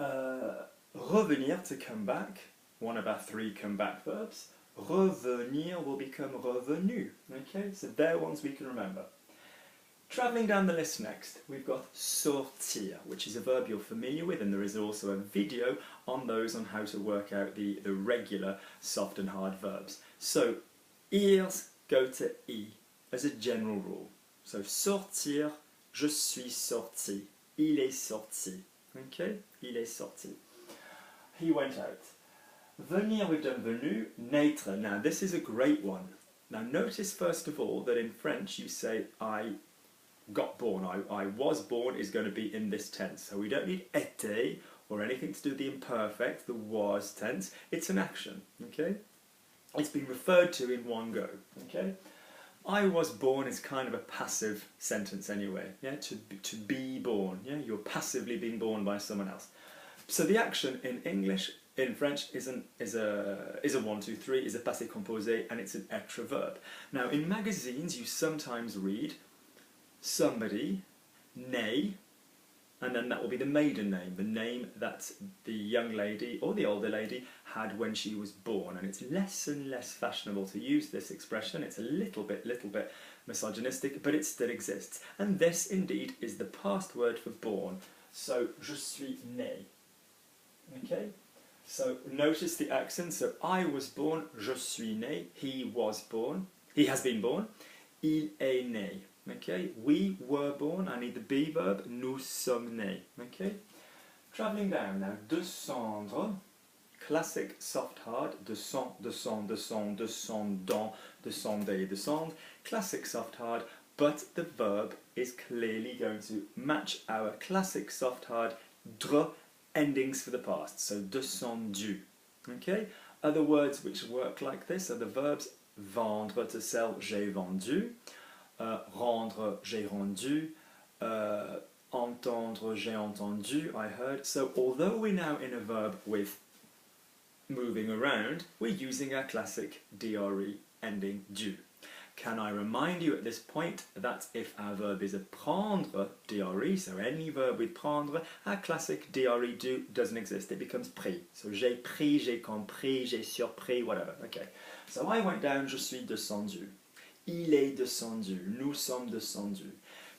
Revenir, to come back, one of our three come back verbs. Revenir will become revenu. Okay, so they're ones we can remember. Travelling down the list next, we've got sortir, which is a verb you're familiar with, and there is also a video on those on how to work out the regular soft and hard verbs. So, irs go to I as a general rule. So, sortir, je suis sorti. Il est sorti. Okay? Il est sorti. He went out. Venir, we've done venu. Naître. Now, this is a great one. Now, notice first of all that in French you say I got born. I was born is going to be in this tense. So we don't need été or anything to do with the imperfect, the was tense. It's an action. Okay? It's been referred to in one go. Okay? I was born is kind of a passive sentence anyway. Yeah, to be born. Yeah, you're passively being born by someone else. So the action in English, in French, is a 1, 2, 3, is a passé composé, and it's an être verb. Now in magazines you sometimes read somebody, né, and then that will be the maiden name, the name that the young lady or the older lady had when she was born. And it's less and less fashionable to use this expression. It's a little bit misogynistic, but it still exists. And this indeed is the past word for born. So, je suis né. Okay? So notice the accent. So I was born, je suis né. He was born. He has been born. Il est né. Okay, we were born. I need the be verb. Nous sommes nés. Okay, travelling down now. Descendre, classic soft hard. Descend, descend, descend, descendant, descender, descendre. Classic soft hard, but the verb is clearly going to match our classic soft hard dr endings for the past. So descendu. Okay, other words which work like this are the verbs vendre, to sell. J'ai vendu. Rendre, j'ai rendu, entendre, j'ai entendu, I heard. So although we're now in a verb with moving around, we're using our classic DRE ending du. Can I remind you at this point that if our verb is a prendre DRE, so any verb with prendre, our classic DRE du doesn't exist, it becomes pris. So j'ai pris, j'ai compris, j'ai surpris, whatever. Okay. So I went down, je suis descendu. Il est descendu. Nous sommes descendus.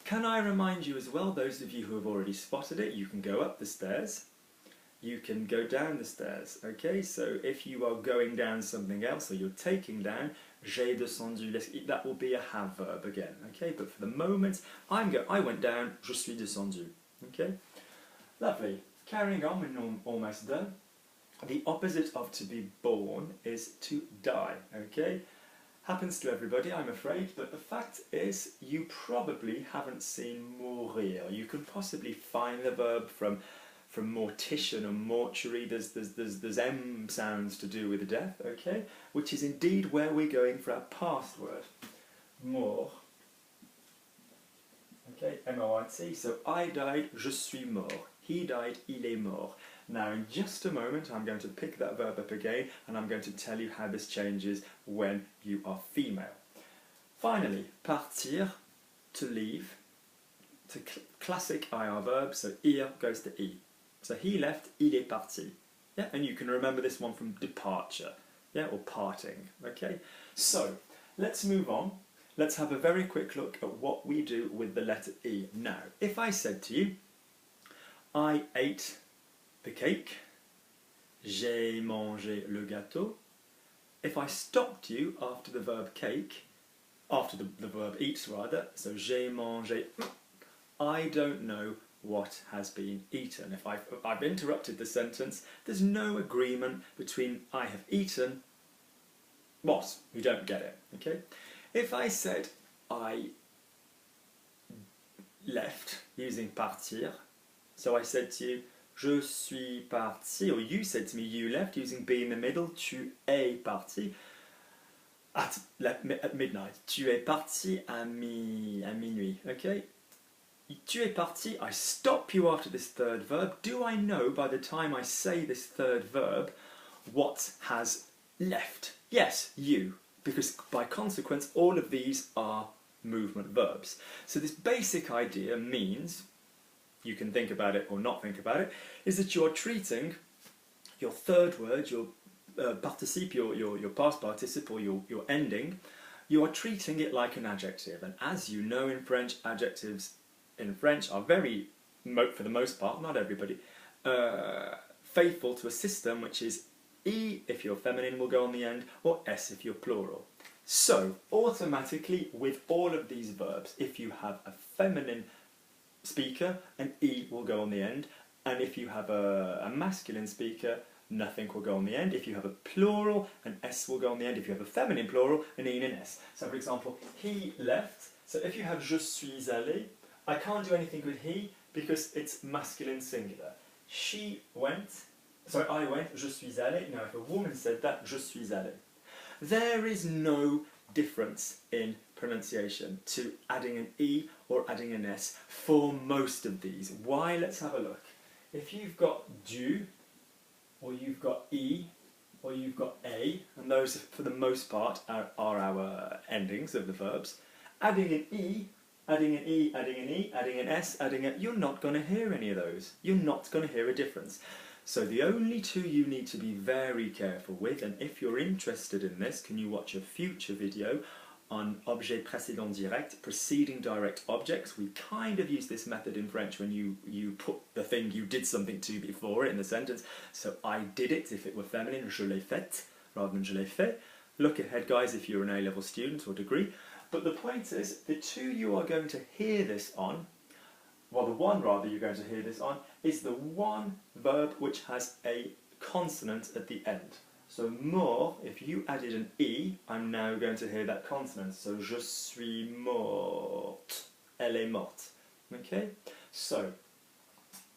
Can I remind you as well, those of you who have already spotted it, you can go up the stairs, you can go down the stairs. Okay, so if you are going down something else or you're taking down, j'ai descendu, that will be a have verb again. Okay, but for the moment, I went down, je suis descendu. Okay, lovely. Carrying on, we're almost done. The opposite of to be born is to die. Okay. Happens to everybody, I'm afraid, but the fact is you probably haven't seen mourir. You could possibly find the verb from mortician or mortuary. There's M sounds to do with death, okay? Which is indeed where we're going for our past word. Mort. Okay, M-O-R-T. So I died, je suis mort. He died, il est mort. Now in just a moment I'm going to pick that verb up again and I'm going to tell you how this changes when you are female. Finally, partir, to leave. It's a classic IR verb, so ir goes to I. So he left, il est parti. Yeah, and you can remember this one from departure, yeah, or parting. Okay, so let's move on. Let's have a very quick look at what we do with the letter E. Now, if I said to you, I ate the cake, j'ai mangé le gâteau. If I stopped you after the verb cake, after the verb eat rather, so j'ai mangé, I don't know what has been eaten. If I've interrupted the sentence, there's no agreement between I have eaten, what? We don't get it, okay? If I said I left, using partir, so I said to you, je suis parti, or you said to me, you left, using be in the middle, tu es parti, at midnight, tu es parti à minuit, okay? Tu es parti, I stop you after this third verb. Do I know by the time I say this third verb what has left? Yes, you, because by consequence all of these are movement verbs. So this basic idea means you can think about it or not think about it, is that you're treating your third word, your participe, your past participle, your ending, you are treating it like an adjective. And as you know in French, adjectives in French are very, for the most part, not everybody, faithful to a system which is E if you're feminine will go on the end, or S if you're plural. So, automatically, with all of these verbs, if you have a feminine speaker, an E will go on the end, and if you have a masculine speaker, nothing will go on the end. If you have a plural, an S will go on the end. If you have a feminine plural, an E and an S. So, for example, he left. So, if you have je suis allé, I can't do anything with he because it's masculine singular. She went, sorry, I went, je suis allé. Now, if a woman said that, je suis allé. There is no difference in pronunciation to adding an E or adding an S for most of these. Why? Let's have a look. If you've got du, or you've got E, or you've got A, and those for the most part are our endings of the verbs, adding an E, adding an E, adding an E, adding an S, adding a, you're not going to hear any of those. You're not going to hear a difference. So the only two you need to be very careful with, and if you're interested in this, can you watch a future video on objet précédent direct, preceding direct objects. We kind of use this method in French when you put the thing you did something to before it in the sentence. So I did it if it were feminine, je l'ai fait, rather than je l'ai fait. Look ahead, guys, if you're an A-level student or degree. But the point is, the two you are going to hear this on, well, the one rather you're going to hear this on, is the one verb which has a consonant at the end. So mort, if you added an E, I'm now going to hear that consonant. So je suis morte, elle est morte. Okay? So,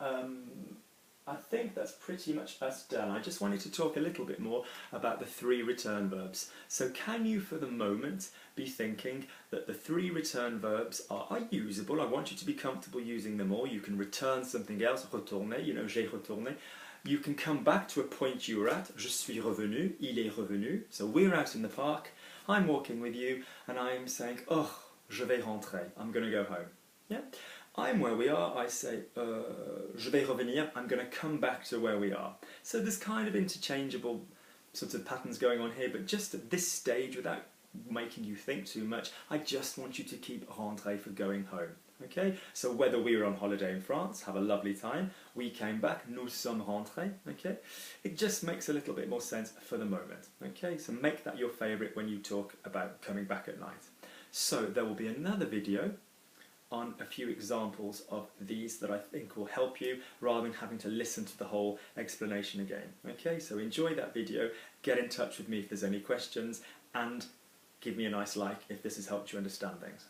I think that's pretty much us done. I just wanted to talk a little bit more about the three return verbs. So can you, for the moment, be thinking that the three return verbs are usable? I want you to be comfortable using them all. You can return something else, retourner, you know, j'ai retourné. You can come back to a point you were at, je suis revenu, il est revenu. So we're out in the park, I'm walking with you, and I'm saying, oh, je vais rentrer, I'm going to go home. Yeah? I'm where we are, I say, je vais revenir, I'm going to come back to where we are. So there's kind of interchangeable sorts of patterns going on here, but just at this stage, without making you think too much, I just want you to keep rentrer for going home. Okay, so whether we were on holiday in France, have a lovely time, we came back, nous sommes rentrés, okay, it just makes a little bit more sense for the moment, okay, so make that your favourite when you talk about coming back at night. So there will be another video on a few examples of these that I think will help you rather than having to listen to the whole explanation again. Okay, so enjoy that video, get in touch with me if there's any questions, and give me a nice like if this has helped you understand things.